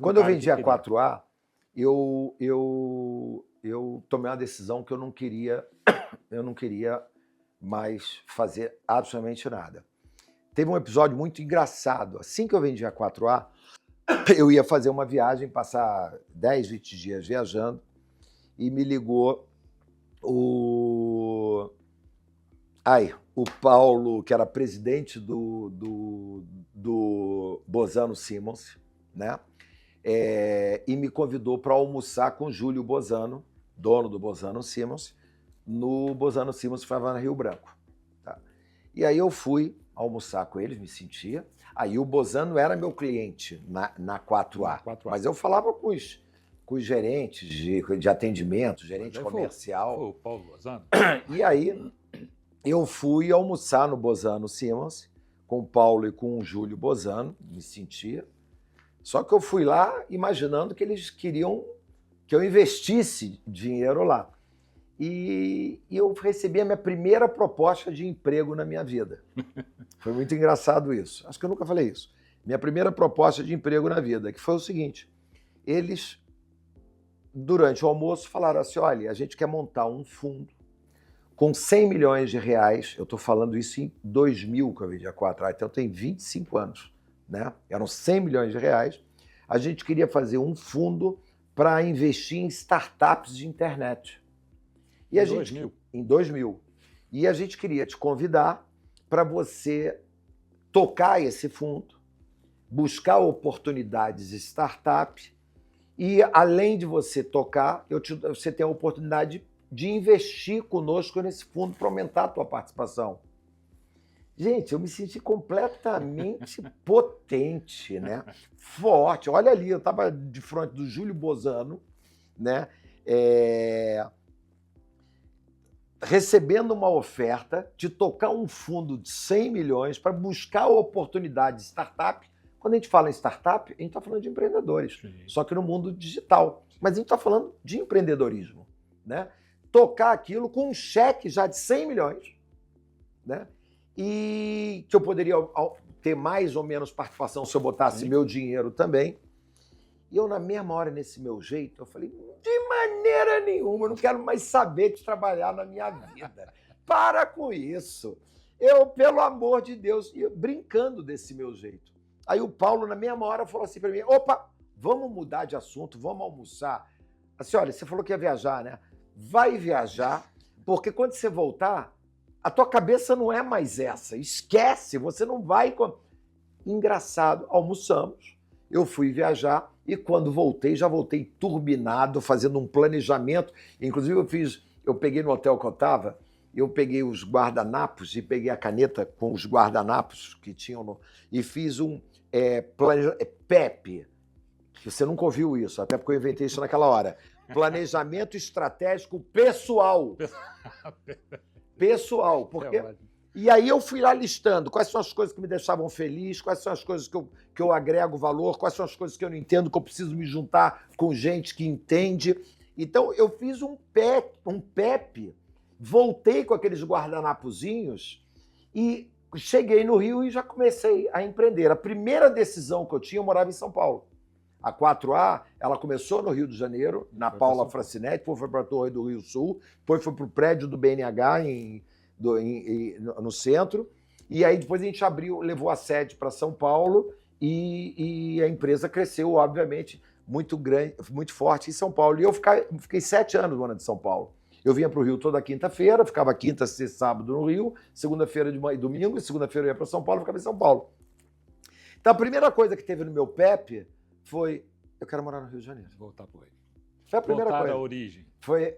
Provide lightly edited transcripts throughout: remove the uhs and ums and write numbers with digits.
Quando eu vendi a 4A, eu tomei uma decisão que eu não queria mais fazer absolutamente nada. Teve um episódio muito engraçado. Assim que eu vendi a 4A, eu ia fazer uma viagem, passar 10, 20 dias viajando, e me ligou o Paulo, que era presidente do Bozano Simons, né? E me convidou para almoçar com o Júlio Bozano, dono do Bozano Simons, no Bozano Simons, que ficava na Rio Branco. Tá? E aí eu fui almoçar com eles, me sentia. Aí o Bozano era meu cliente na 4A, mas eu falava com os gerentes de atendimento, gerente comercial. Foi o Paulo Bozano? E aí eu fui almoçar no Bozano Simons, com o Paulo e com o Júlio Bozano, me sentia. Só que eu fui lá imaginando que eles queriam que eu investisse dinheiro lá. E eu recebi a minha primeira proposta de emprego na minha vida. Foi muito engraçado isso. Acho que eu nunca falei isso. Minha primeira proposta de emprego na vida, que foi o seguinte. Eles, durante o almoço, falaram assim, olha, a gente quer montar um fundo com 100 milhões de reais. Eu estou falando isso em 2000, que eu vendi a 4A, então tem 25 anos. Né? Eram 100 milhões de reais. A gente queria fazer um fundo para investir em startups de internet. E em 2000. E a gente queria te convidar para você tocar esse fundo, buscar oportunidades de startup e, além de você tocar, você tem a oportunidade de investir conosco nesse fundo para aumentar a tua participação. Gente, eu me senti completamente potente, né? Forte. Olha ali, eu estava de frente do Júlio Bozano, né? Recebendo uma oferta de tocar um fundo de 100 milhões para buscar oportunidade de startup. Quando a gente fala em startup, a gente está falando de empreendedores, só que no mundo digital. Mas a gente está falando de empreendedorismo, né? Tocar aquilo com um cheque já de 100 milhões, né? E que eu poderia ter mais ou menos participação se eu botasse meu dinheiro também. E eu, na mesma hora, nesse meu jeito, eu falei, de maneira nenhuma, eu não quero mais saber de trabalhar na minha vida. Para com isso. Eu, pelo amor de Deus, ia brincando desse meu jeito. Aí o Paulo, na mesma hora, falou assim para mim, opa, vamos mudar de assunto, vamos almoçar. Assim, olha, você falou que ia viajar, né? Vai viajar, porque quando você voltar, a tua cabeça não é mais essa. Esquece, você não vai... Engraçado, almoçamos, eu fui viajar e quando voltei, já voltei turbinado, fazendo um planejamento. Inclusive eu peguei no hotel que eu estava, eu peguei os guardanapos e peguei a caneta com os guardanapos que tinham e fiz um PEP, que você nunca ouviu isso, até porque eu inventei isso naquela hora. Planejamento estratégico pessoal. Pessoal, porque... E aí eu fui lá listando quais são as coisas que me deixavam feliz, quais são as coisas que eu agrego valor, quais são as coisas que eu não entendo, que eu preciso me juntar com gente que entende. Então eu fiz um PEP, voltei com aqueles guardanapozinhos e cheguei no Rio e já comecei a empreender. A primeira decisão que eu tinha, eu morava em São Paulo. A 4A, ela começou no Rio de Janeiro, na Paula Francinetti, foi para a Torre do Rio Sul, foi para o prédio do BNH no centro, e aí depois a gente levou a sede para São Paulo e a empresa cresceu, obviamente, muito grande, muito forte em São Paulo. E eu fiquei 7 anos morando em São Paulo. Eu vinha para o Rio toda quinta-feira, ficava quinta, sexta, sábado no Rio, segunda-feira e domingo, e segunda-feira eu ia para São Paulo, ficava em São Paulo. Então a primeira coisa que teve no meu PEP foi, eu quero morar no Rio de Janeiro. Voltar para ele. Foi a primeira coisa. Voltar à origem. Foi...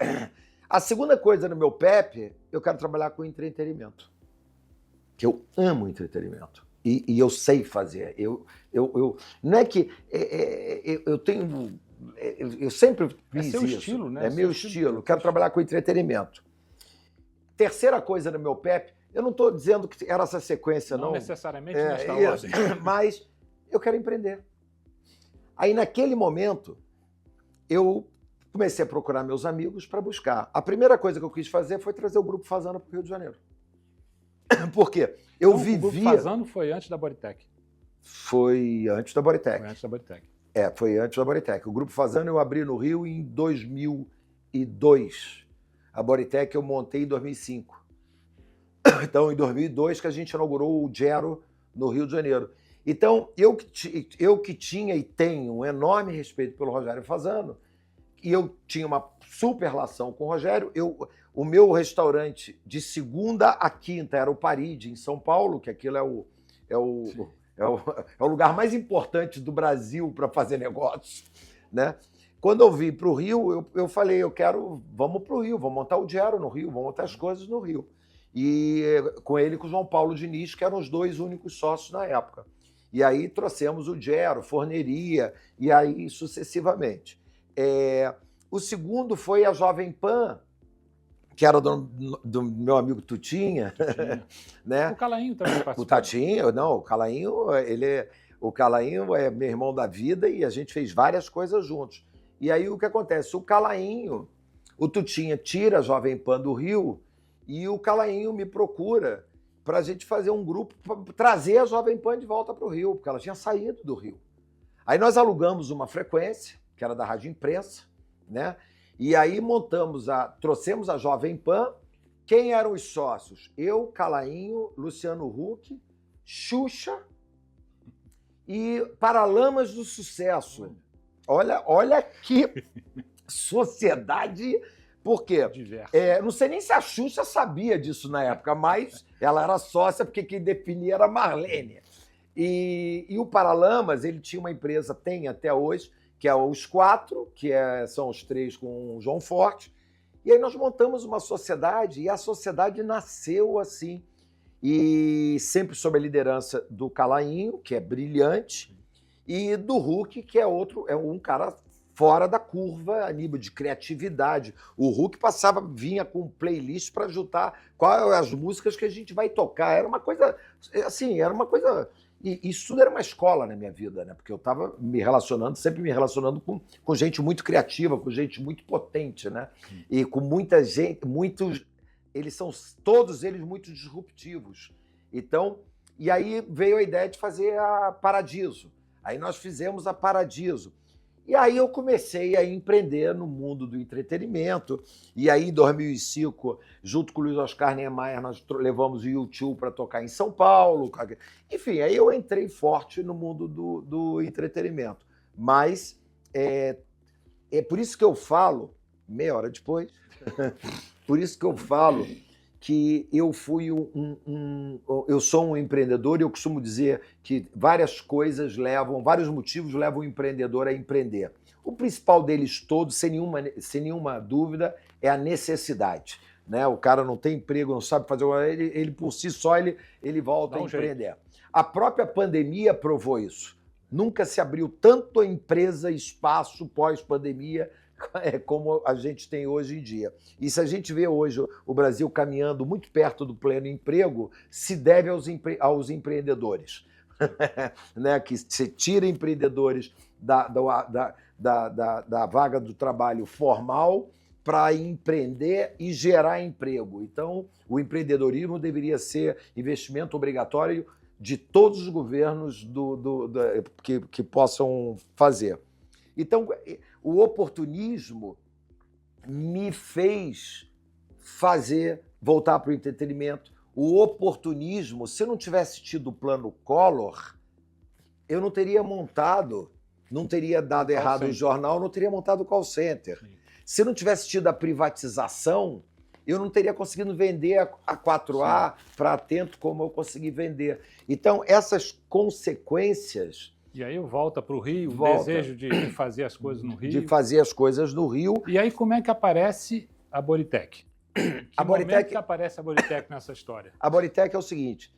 A segunda coisa no meu PEP, eu quero trabalhar com entretenimento. Que eu amo entretenimento. E eu sei fazer. Não é que... eu tenho... Eu sempre fiz isso. É seu estilo, né? É meu estilo. Quero trabalhar com entretenimento. Terceira coisa no meu PEP, eu não estou dizendo que era essa sequência, não. Não necessariamente nesta ordem. Mas eu quero empreender. Aí, naquele momento, eu comecei a procurar meus amigos para buscar. A primeira coisa que eu quis fazer foi trazer o Grupo Fasano para o Rio de Janeiro. Por quê? Eu vivia... O Grupo Fasano foi antes da Bodytech. Foi antes da Bodytech. Foi antes da Bodytech. Foi antes da Bodytech. O Grupo Fasano eu abri no Rio em 2002. A Bodytech eu montei em 2005. Então, em 2002 que a gente inaugurou o Gero no Rio de Janeiro. Então, eu que tinha e tenho um enorme respeito pelo Rogério Fasano, e eu tinha uma super relação com o Rogério, o meu restaurante de segunda a quinta era o Paride, em São Paulo, que aquilo é o lugar mais importante do Brasil para fazer negócios, né? Quando eu vim para o Rio, eu falei, vamos para o Rio, vamos montar o Gero no Rio, vamos montar as coisas no Rio. E com ele e com o João Paulo Diniz, que eram os dois únicos sócios na época. E aí trouxemos o Gero, forneria, e aí sucessivamente. O segundo foi a Jovem Pan, que era do meu amigo Tutinha. Né? O Calainho também participou. O Tatinho, não, o Calainho é meu irmão da vida e a gente fez várias coisas juntos. E aí o que acontece? O Calainho, o Tutinha tira a Jovem Pan do Rio e o Calainho me procura para a gente fazer um grupo, para trazer a Jovem Pan de volta para o Rio, porque ela tinha saído do Rio. Aí nós alugamos uma frequência, que era da Rádio Imprensa, né? E aí trouxemos a Jovem Pan. Quem eram os sócios? Eu, Calainho, Luciano Huck, Xuxa e Paralamas do Sucesso. Olha que sociedade. Por quê? Não sei nem se a Xuxa sabia disso na época, mas ela era sócia porque quem definia era a Marlene. E o Paralamas, ele tinha uma empresa, tem até hoje, que é os 4, são os 3 com o João Forte. E aí nós montamos uma sociedade e a sociedade nasceu assim. E sempre sob a liderança do Calainho, que é brilhante, e do Huck, que é um cara fora da curva a nível de criatividade. O Huck vinha com playlist para juntar quais as músicas que a gente vai tocar. Era uma coisa, assim, E isso tudo era uma escola na minha vida, né? Porque eu estava sempre me relacionando com gente muito criativa, com gente muito potente, né? E com muita gente, todos eles muito disruptivos. Então, e aí veio a ideia de fazer a Paradiso. Aí nós fizemos a Paradiso. E aí eu comecei a empreender no mundo do entretenimento. E aí, em 2005, junto com o Luiz Oscar Niemeyer, nós levamos o U2 para tocar em São Paulo. Enfim, aí eu entrei forte no mundo do entretenimento. Mas é por isso que eu falo, meia hora depois, por isso que eu falo que eu fui eu sou um empreendedor e eu costumo dizer que vários motivos levam o empreendedor a empreender. O principal deles todos, sem nenhuma dúvida, é a necessidade. Né? O cara não tem emprego, não sabe fazer, ele por si só ele volta a empreender. A própria pandemia provou isso. Nunca se abriu tanto a empresa, espaço pós-pandemia como a gente tem hoje em dia. E se a gente vê hoje o Brasil caminhando muito perto do pleno emprego, se deve aos empreendedores. Né? Que se tira empreendedores da vaga do trabalho formal para empreender e gerar emprego. Então, o empreendedorismo deveria ser investimento obrigatório de todos os governos que possam fazer. Então, o oportunismo me fez voltar para o entretenimento. O oportunismo, se eu não tivesse tido o plano Collor, eu não teria não teria dado errado o jornal, não teria montado o call center. Sim. Se eu não tivesse tido a privatização, eu não teria conseguido vender a 4A para Atento como eu consegui vender. Então, essas consequências... E aí volta para o Rio, o desejo de fazer as coisas no Rio. De fazer as coisas no Rio. E aí como é que aparece a Bodytech? Que momento que aparece a Bodytech nessa história? A Bodytech é o seguinte,